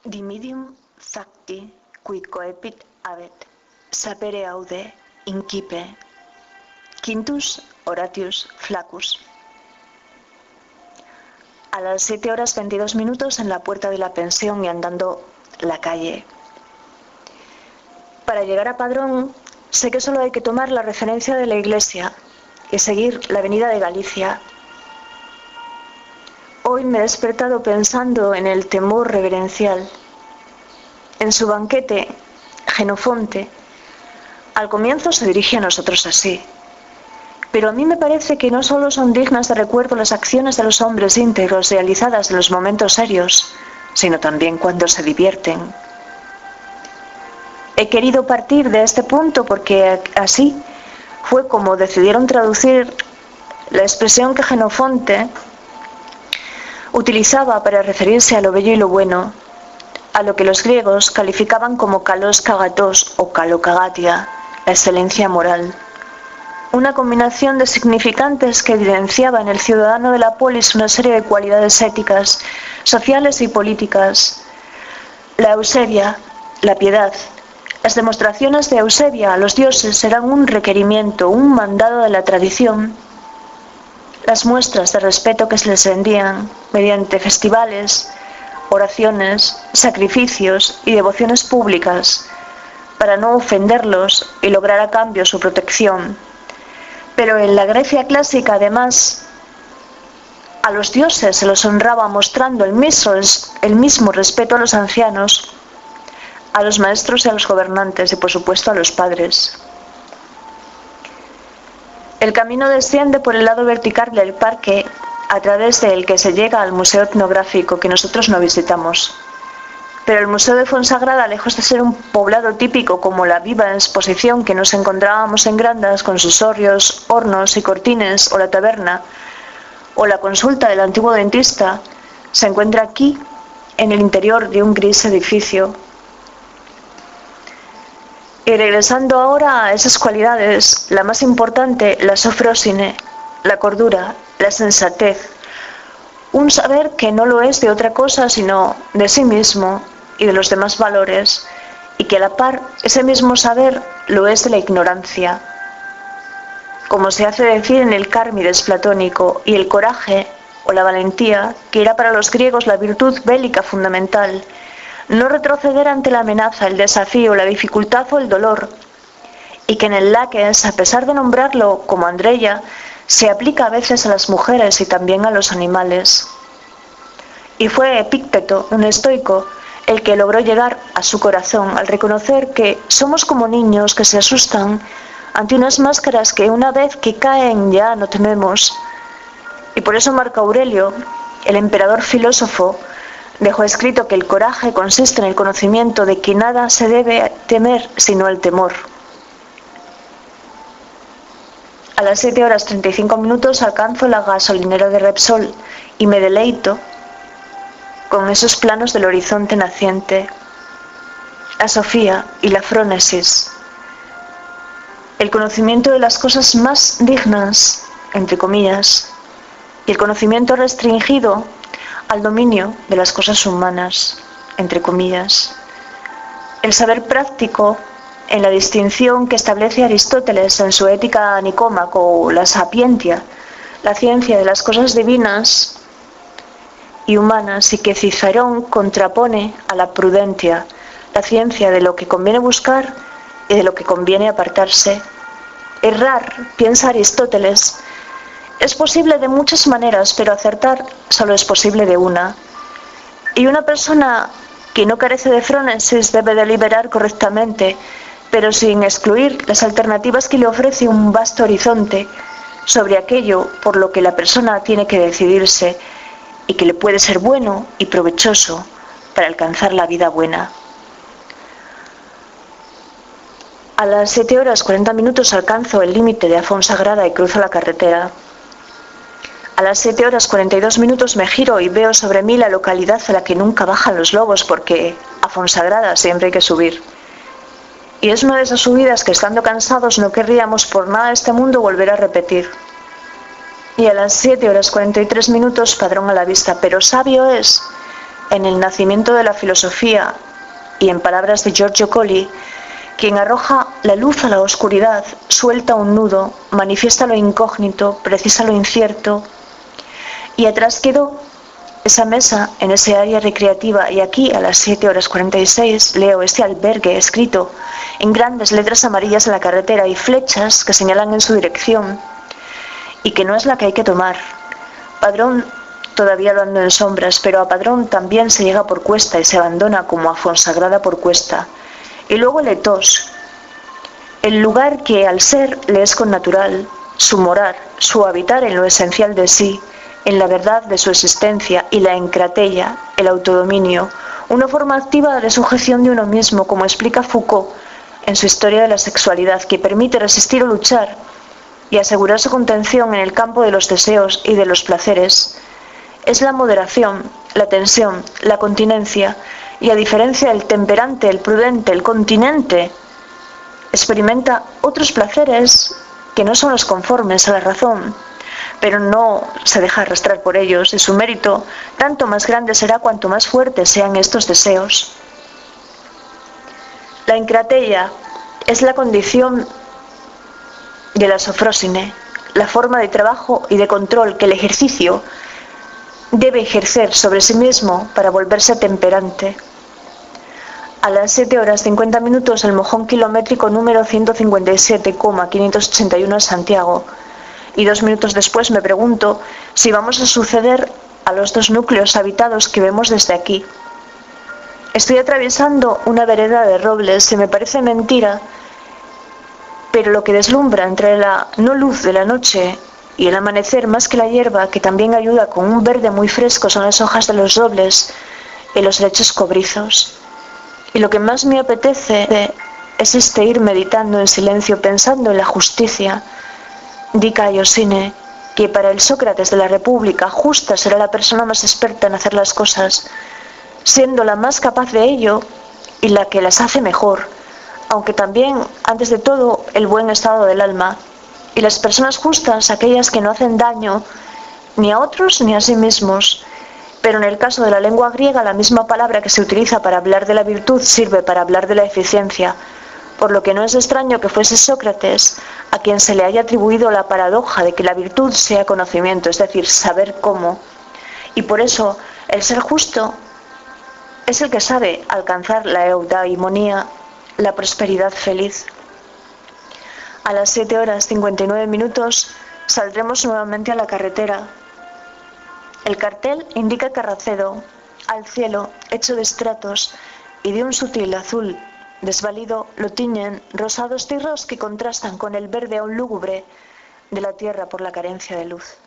Dimidium facti qui coepit avet, sapere aude incipe. Quintus Horatius Flaccus. A las 7:22 en la puerta de la pensión y andando la calle. Para llegar a Padrón, sé que solo hay que tomar la referencia de la iglesia y seguir la avenida de Galicia. Hoy me he despertado pensando en el temor reverencial. En su banquete, Jenofonte, al comienzo se dirige a nosotros así. Pero a mí me parece que no solo son dignas de recuerdo las acciones de los hombres íntegros realizadas en los momentos serios, sino también cuando se divierten. He querido partir de este punto porque así fue como decidieron traducir la expresión que Jenofonte utilizaba para referirse a lo bello y lo bueno, a lo que los griegos calificaban como kalos kagatos o kalokagatia, la excelencia moral. Una combinación de significantes que evidenciaba en el ciudadano de la polis una serie de cualidades éticas, sociales y políticas. La eusebia, la piedad. Las demostraciones de eusebia a los dioses eran un requerimiento, un mandado de la tradición. Las muestras de respeto que se les rendían mediante festivales, oraciones, sacrificios y devociones públicas, para no ofenderlos y lograr a cambio su protección. Pero en la Grecia clásica, además, a los dioses se los honraba mostrando el mismo respeto a los ancianos, a los maestros y a los gobernantes y, por supuesto, a los padres. El camino desciende por el lado vertical del parque, a través del que se llega al Museo Etnográfico, que nosotros no visitamos. Pero el Museo de Fonsagrada, lejos de ser un poblado típico como la viva exposición que nos encontrábamos en Grandas con sus hórreos, hornos y cortines, o la taberna, o la consulta del antiguo dentista, se encuentra aquí, en el interior de un gris edificio. Y regresando ahora a esas cualidades, la más importante, la sofrósine, la cordura, la sensatez, un saber que no lo es de otra cosa sino de sí mismo y de los demás valores, y que a la par ese mismo saber lo es de la ignorancia. Como se hace decir en el Cármides platónico, y el coraje o la valentía, que era para los griegos la virtud bélica fundamental, no retroceder ante la amenaza, el desafío, la dificultad o el dolor, y que en el Laques, a pesar de nombrarlo como Andreia, se aplica a veces a las mujeres y también a los animales. Y fue Epícteto, un estoico, el que logró llegar a su corazón al reconocer que somos como niños que se asustan ante unas máscaras que una vez que caen ya no tememos. Y por eso Marco Aurelio, el emperador filósofo, dejó escrito que el coraje consiste en el conocimiento de que nada se debe temer sino el temor. A las 7:35 alcanzo la gasolinera de Repsol y me deleito con esos planos del horizonte naciente, la Sofía y la Frónesis, el conocimiento de las cosas más dignas, entre comillas, y el conocimiento restringido al dominio de las cosas humanas, entre comillas, el saber práctico en la distinción que establece Aristóteles en su Ética Nicómaco, la sapientia, la ciencia de las cosas divinas y humanas, y que Cicerón contrapone a la prudentia, la ciencia de lo que conviene buscar y de lo que conviene apartarse. Errar, piensa Aristóteles, es posible de muchas maneras, pero acertar solo es posible de una. Y una persona que no carece de frónesis debe deliberar correctamente, pero sin excluir las alternativas que le ofrece un vasto horizonte sobre aquello por lo que la persona tiene que decidirse y que le puede ser bueno y provechoso para alcanzar la vida buena. A las 7:40 alcanzo el límite de Fonsagrada y cruzo la carretera. A las 7:42 me giro y veo sobre mí la localidad a la que nunca bajan los lobos, porque a Fonsagrada siempre hay que subir. Y es una de esas subidas que, estando cansados, no querríamos por nada de este mundo volver a repetir. Y a las 7:43 Padrón a la vista, pero sabio es en el nacimiento de la filosofía y en palabras de Giorgio Colli, quien arroja la luz a la oscuridad, suelta un nudo, manifiesta lo incógnito, precisa lo incierto, y atrás quedó esa mesa en ese área recreativa, y aquí a las 7:46 leo este albergue escrito en grandes letras amarillas en la carretera y flechas que señalan en su dirección, y que no es la que hay que tomar. Padrón todavía lo ando en sombras, pero a Padrón también se llega por cuesta y se abandona como a Fonsagrada por cuesta. Y luego Letos, el lugar que al ser le es connatural, su morar, su habitar en lo esencial de sí, en la verdad de su existencia, y la encratella, el autodominio, una forma activa de sujeción de uno mismo, como explica Foucault en su Historia de la Sexualidad, que permite resistir o luchar y asegurar su contención en el campo de los deseos y de los placeres. Es la moderación, la tensión, la continencia, y a diferencia del temperante, el prudente, el continente, experimenta otros placeres que no son los conformes a la razón, pero no se deja arrastrar por ellos, y su mérito tanto más grande será cuanto más fuertes sean estos deseos. La encratella es la condición de la sofrósine, la forma de trabajo y de control que el ejercicio debe ejercer sobre sí mismo para volverse temperante. A las 7:50 el mojón kilométrico número 157,581 en Santiago, y 2 minutos después me pregunto si vamos a suceder a los 2 núcleos habitados que vemos desde aquí. Estoy atravesando una vereda de robles y me parece mentira, pero lo que deslumbra entre la no luz de la noche y el amanecer, más que la hierba, que también ayuda con un verde muy fresco, son las hojas de los robles y los lechos cobrizos. Y lo que más me apetece es ir meditando en silencio, pensando en la justicia. Di Caio Sine, que para el Sócrates de la República, justa será la persona más experta en hacer las cosas, siendo la más capaz de ello y la que las hace mejor, aunque también, antes de todo, el buen estado del alma. Y las personas justas, aquellas que no hacen daño ni a otros ni a sí mismos. Pero en el caso de la lengua griega, la misma palabra que se utiliza para hablar de la virtud sirve para hablar de la eficiencia, por lo que no es extraño que fuese Sócrates a quien se le haya atribuido la paradoja de que la virtud sea conocimiento, es decir, saber cómo. Y por eso, el ser justo es el que sabe alcanzar la eudaimonía, la prosperidad feliz. A las 7:59 saldremos nuevamente a la carretera. El cartel indica Carracedo, al cielo hecho de estratos y de un sutil azul desvalido lo tiñen rosados tirros que contrastan con el verde aún lúgubre de la tierra por la carencia de luz.